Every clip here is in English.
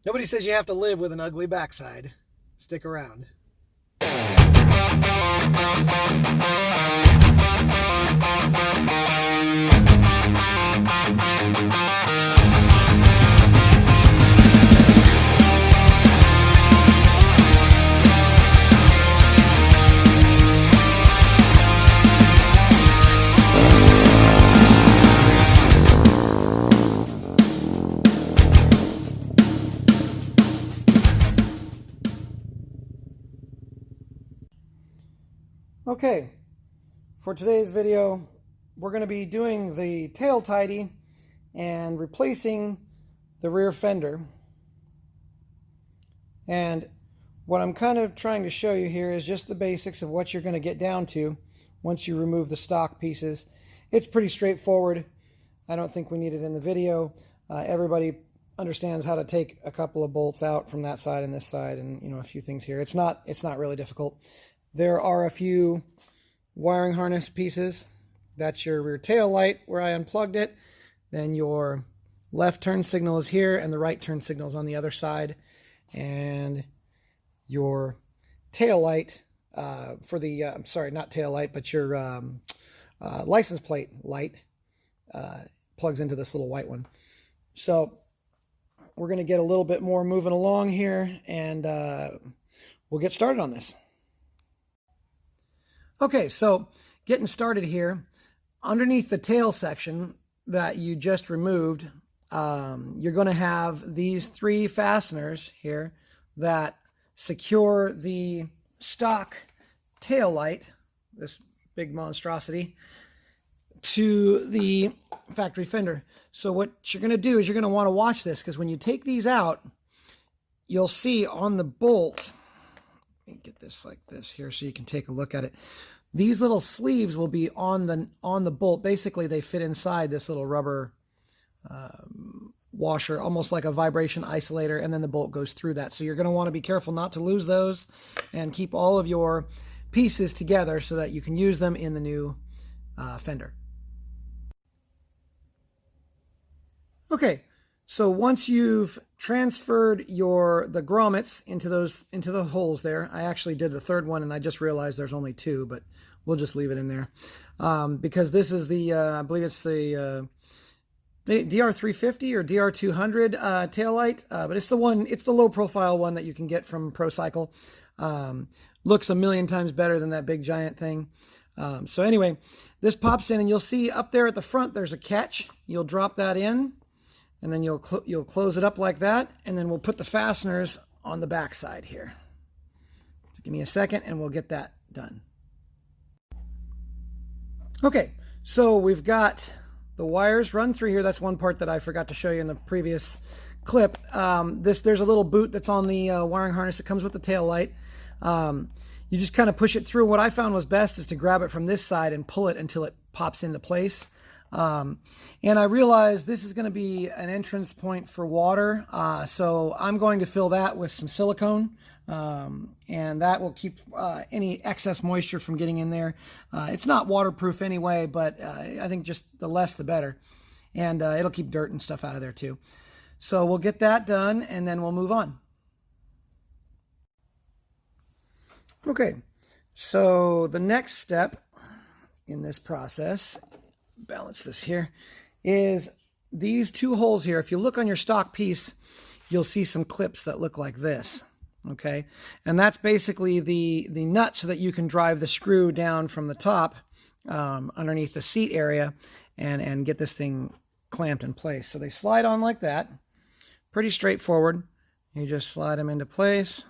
Nobody says you have to live with an ugly backside. Stick around. Okay, for today's video, we're going to be doing the tail tidy and replacing the rear fender. And what I'm kind of trying to show you here is just the basics of what you're going to get down to once you remove the stock pieces. It's pretty straightforward. I don't think we need it in the video. Everybody understands how to take a couple of bolts out from that side and this side, and a few things here. It's not really difficult. There are a few wiring harness pieces. That's your rear tail light where I unplugged it. Then your left turn signal is here and the right turn signal is on the other side. And your tail light for the, I'm sorry, not tail light, but your license plate light plugs into this little white one. So we're going to get a little bit more moving along here, and we'll get started on this. Okay, so getting started here, underneath the tail section that you just removed, you're going to have these three fasteners here that secure the stock tail light, this big monstrosity, to the factory fender. So what you're going to do is you're going to want to watch this, because when you take these out, you'll see on the bolt, let me get this like this here so you can take a look at it. These little sleeves will be on the bolt. Basically, they fit inside this little rubber washer, almost like a vibration isolator, and then the bolt goes through that. So you're going to want to be careful not to lose those and keep all of your pieces together so that you can use them in the new fender. Okay, so once you've transferred the grommets into the holes there, I actually did the third one and I just realized there's only two, but we'll just leave it in there because this is the I believe it's the DR650 or DR200 tail light, but it's the low profile one that you can get from ProCycle. Looks a million times better than that big giant thing. So anyway, this pops in and you'll see up there at the front there's a catch. You'll drop that in, and then you'll close it up like that, and then we'll put the fasteners on the back side here. So give me a second and we'll get that done. Okay, so we've got the wires run through here. That's one part that I forgot to show you in the previous clip. There's a little boot that's on the wiring harness that comes with the tail light. You just kind of push it through. What I found was best is to grab it from this side and pull it until it pops into place. And I realized this is going to be an entrance point for water, so I'm going to fill that with some silicone, and that will keep any excess moisture from getting in there. It's not waterproof anyway, but I think just the less the better, and it'll keep dirt and stuff out of there too. So we'll get that done and then we'll move on. Okay, so the next step in this process, balance this here, is these two holes here. If you look on your stock piece, you'll see some clips that look like this. Okay, and that's basically the nut so that you can drive the screw down from the top underneath the seat area and get this thing clamped in place. So they slide on like that. Pretty straightforward. You just slide them into place,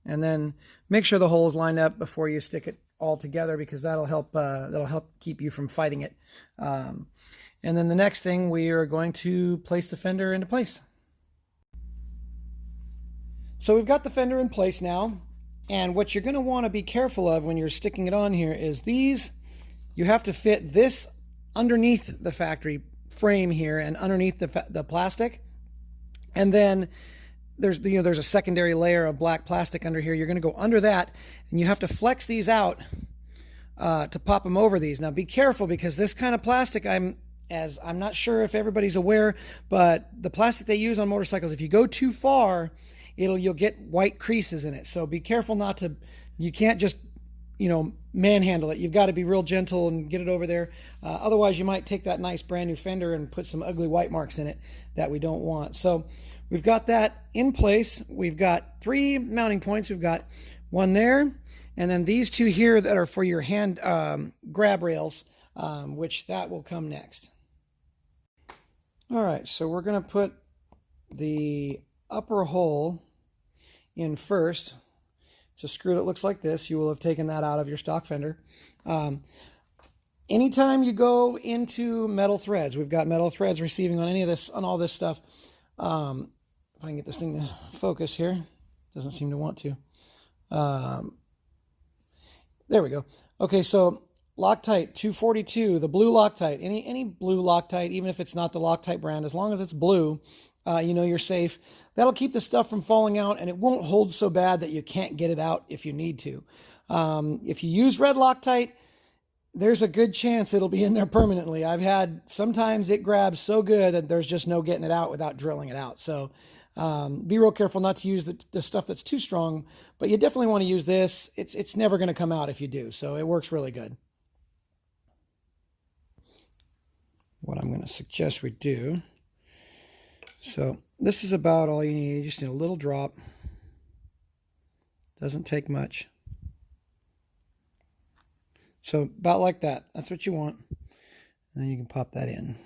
and then make sure the hole is lined up before you stick it all together, because that'll help keep you from fighting it. And then the next thing, we are going to place the fender into place. So we've got the fender in place now, and what you're going to want to be careful of when you're sticking it on here is you have to fit this underneath the factory frame here and underneath the plastic, and then there's a secondary layer of black plastic under here. You're going to go under that, and you have to flex these out to pop them over these. Now be careful, because this kind of plastic, I'm as I'm not sure if everybody's aware, but the plastic they use on motorcycles, if you go too far, you'll get white creases in it. So be careful not to, you can't just, manhandle it. You've got to be real gentle and get it over there. Otherwise, you might take that nice brand new Fender and put some ugly white marks in it that we don't want. So we've got that in place. We've got 3 mounting points. We've got one there, and then these 2 here that are for your hand grab rails, which that will come next. All right, so we're going to put the upper hole in first. It's a screw that looks like this. You will have taken that out of your stock Fender. Anytime you go into metal threads, we've got metal threads receiving on any of this, on all this stuff. If I can get this thing to focus here, doesn't seem to want to. There we go. Okay, so Loctite 242, the blue Loctite, any blue Loctite, even if it's not the Loctite brand, as long as it's blue, you're safe. That'll keep the stuff from falling out, and it won't hold so bad that you can't get it out if you need to. If you use red Loctite, there's a good chance it'll be in there permanently. Sometimes it grabs so good and there's just no getting it out without drilling it out. So be real careful not to use the stuff that's too strong, but you definitely want to use this. It's never going to come out if you do, so it works really good. What I'm going to suggest we do, so this is about all you need. You just need a little drop. Doesn't take much. So about like that. That's what you want. And then you can pop that in.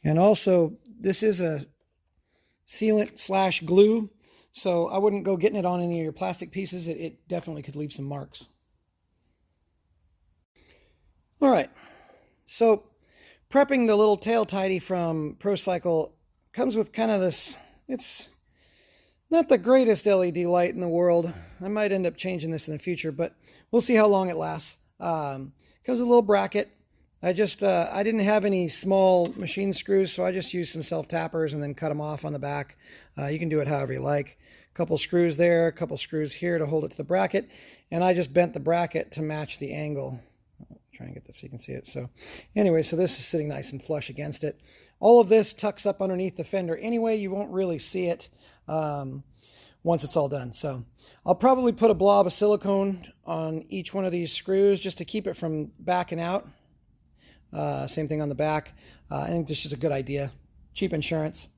And also, this is a sealant / glue, so I wouldn't go getting it on any of your plastic pieces. It definitely could leave some marks. All right, so prepping the little tail tidy from ProCycle comes with kind of this, it's not the greatest LED light in the world. I might end up changing this in the future, but we'll see how long it lasts. Comes with a little bracket. I didn't have any small machine screws, so I just used some self-tappers and then cut them off on the back. You can do it however you like. A couple screws there, a couple screws here to hold it to the bracket, and I just bent the bracket to match the angle. I'll try and get this so you can see it. So anyway, so this is sitting nice and flush against it. All of this tucks up underneath the fender anyway. You won't really see it once it's all done. So I'll probably put a blob of silicone on each one of these screws just to keep it from backing out. Same thing on the back. I think this is a good idea. Cheap insurance.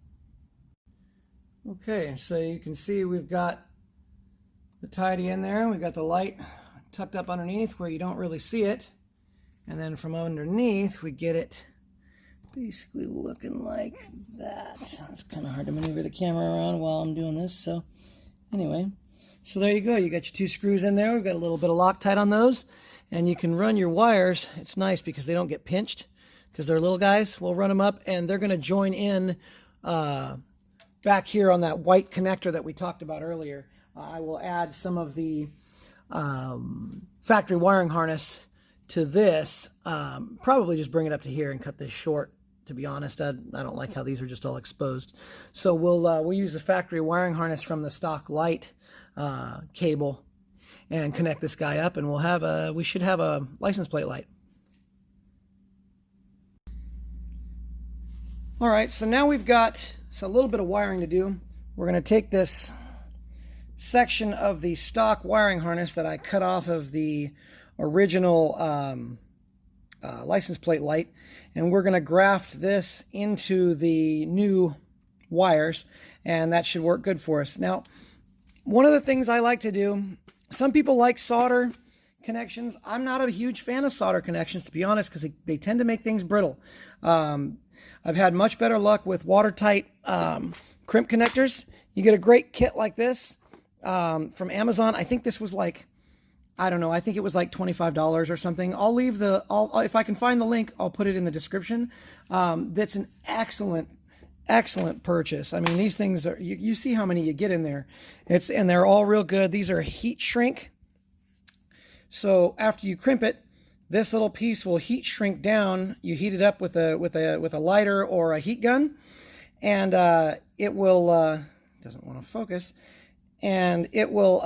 Okay, so you can see we've got the tidy in there. We've got the light tucked up underneath where you don't really see it. And then from underneath, we get it basically looking like that. It's kind of hard to maneuver the camera around while I'm doing this. So anyway, so there you go. You got your 2 screws in there. We've got a little bit of Loctite on those. And you can run your wires. It's nice because they don't get pinched because they're little guys. We'll run them up and they're going to join in back here on that white connector that we talked about earlier. I will add some of the factory wiring harness to this. Probably just bring it up to here and cut this short. To be honest, I don't like how these are just all exposed. So we'll use the factory wiring harness from the stock light cable and connect this guy up, and we should have a license plate light. All right, so now we've got a little bit of wiring to do. We're going to take this section of the stock wiring harness that I cut off of the original license plate light, and we're going to graft this into the new wires, and that should work good for us. Now, one of the things I like to do, some people like solder connections. I'm not a huge fan of solder connections, to be honest, because they tend to make things brittle. I've had much better luck with watertight crimp connectors. You get a great kit like this from Amazon. I think this was like, I don't know, I think it was like $25 or something. I'll leave if I can find the link, I'll put it in the description. That's an excellent purchase. I mean, these things are, you see how many you get in there. And they're all real good. These are heat shrink. So after you crimp it, this little piece will heat shrink down. You heat it up with a lighter or a heat gun, and it will doesn't want to focus, and it will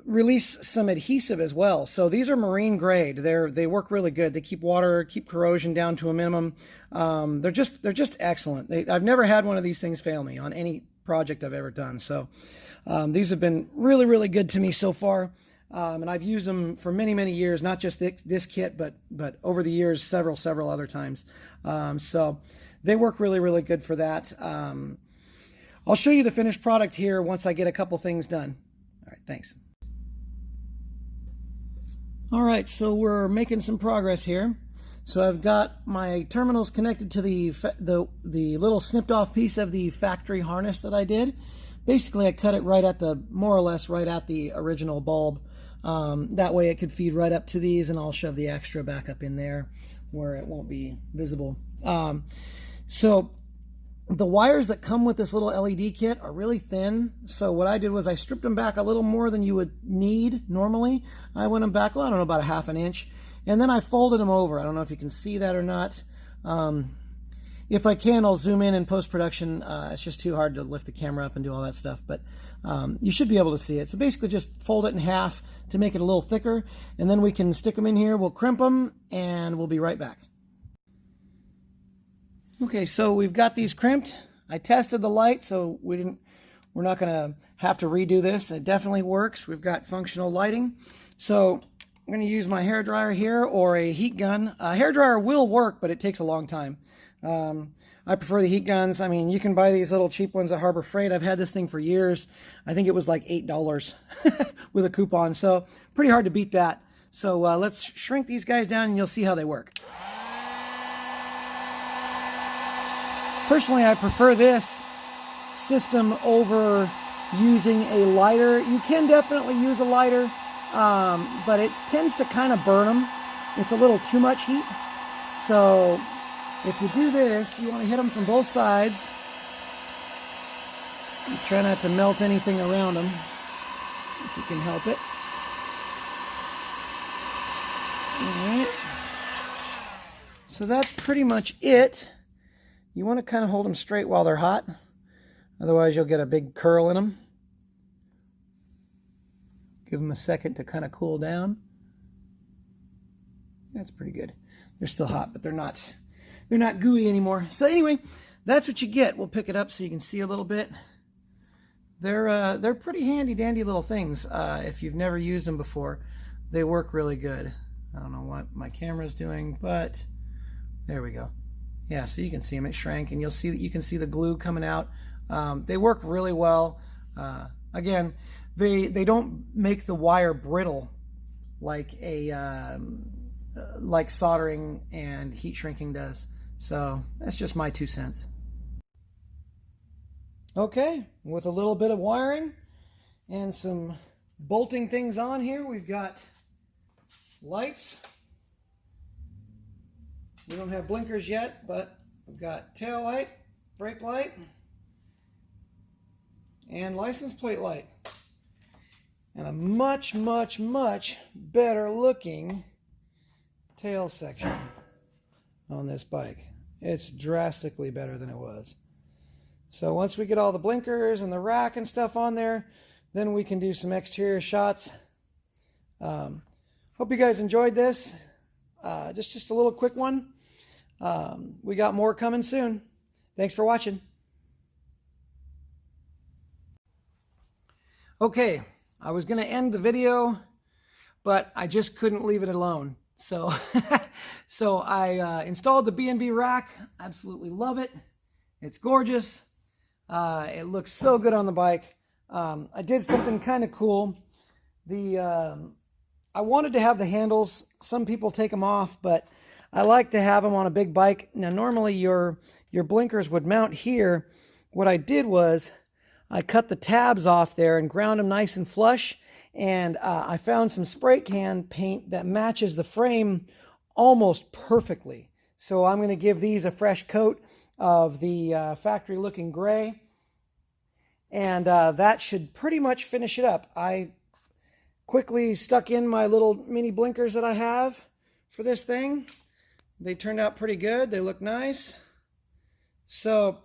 release some adhesive as well. So these are marine grade. They work really good. They keep water, keep corrosion down to a minimum. They're just excellent. I've never had one of these things fail me on any project I've ever done. So these have been really, really good to me so far. And I've used them for many, many years, not just this kit, but over the years, several other times. So they work really, really good for that. I'll show you the finished product here once I get a couple things done. All right, thanks. All right, so we're making some progress here. So I've got my terminals connected to the little snipped off piece of the factory harness that I did. Basically, I cut it right at more or less right at the original bulb. That way it could feed right up to these, and I'll shove the extra back up in there where it won't be visible. So the wires that come with this little LED kit are really thin. So what I did was I stripped them back a little more than you would need normally. I went them back, well, I don't know, about a ½ an inch. And then I folded them over. I don't know if you can see that or not. If I can, I'll zoom in post-production. It's just too hard to lift the camera up and do all that stuff. But you should be able to see it. So basically just fold it in half to make it a little thicker. And then we can stick them in here. We'll crimp them, and we'll be right back. Okay, so we've got these crimped. I tested the light, so we're not going to have to redo this. It definitely works. We've got functional lighting. So I'm going to use my hairdryer here or a heat gun. A hairdryer will work, but it takes a long time. I prefer the heat guns. I mean, you can buy these little cheap ones at Harbor Freight. I've had this thing for years. I think it was like $8 with a coupon, so pretty hard to beat that. So let's shrink these guys down and you'll see how they work. Personally, I prefer this system over using a lighter. You can definitely use a lighter, but it tends to kind of burn them. It's a little too much heat. So if you do this, you want to hit them from both sides. You try not to melt anything around them, if you can help it. All right. So that's pretty much it. You want to kind of hold them straight while they're hot. Otherwise, you'll get a big curl in them. Give them a second to kind of cool down. That's pretty good. They're still hot, but they're not gooey anymore. So anyway, that's what you get. We'll pick it up so you can see a little bit. They're pretty handy dandy little things. If you've never used them before, they work really good. I don't know what my camera's doing, but there we go. Yeah, so you can see them. It shrank, and you'll see that you can see the glue coming out. They work really well. Again, they don't make the wire brittle like like soldering and heat shrinking does. So that's just my 2 cents. Okay, with a little bit of wiring and some bolting things on here, we've got lights. We don't have blinkers yet, but we've got tail light, brake light, and license plate light. And a much, much, much better looking tail section on this bike. It's drastically better than it was. So once we get all the blinkers and the rack and stuff on there, then we can do some exterior shots. Hope you guys enjoyed this. Just a little quick one. We got more coming soon. Thanks for watching. Okay, I was going to end the video, but I just couldn't leave it alone. So, I installed the B&B rack. Absolutely love it. It's gorgeous. It looks so good on the bike. I did something kind of cool. I wanted to have the handles. Some people take them off, but I like to have them on a big bike. Now, normally your blinkers would mount here. What I did was I cut the tabs off there and ground them nice and flush. And I found some spray can paint that matches the frame almost perfectly. So I'm going to give these a fresh coat of the factory looking gray. And that should pretty much finish it up. I quickly stuck in my little mini blinkers that I have for this thing. They turned out pretty good. They look nice. So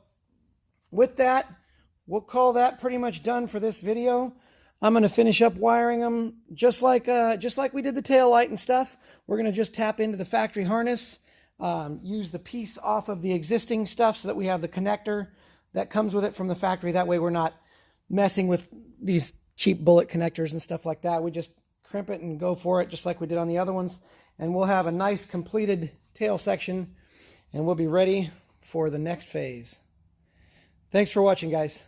with that, we'll call that pretty much done for this video. I'm going to finish up wiring them just like we did the tail light and stuff. We're going to just tap into the factory harness, use the piece off of the existing stuff so that we have the connector that comes with it from the factory. That way we're not messing with these cheap bullet connectors and stuff like that. We just crimp it and go for it just like we did on the other ones. And we'll have a nice completed tail section and we'll be ready for the next phase. Thanks for watching, guys.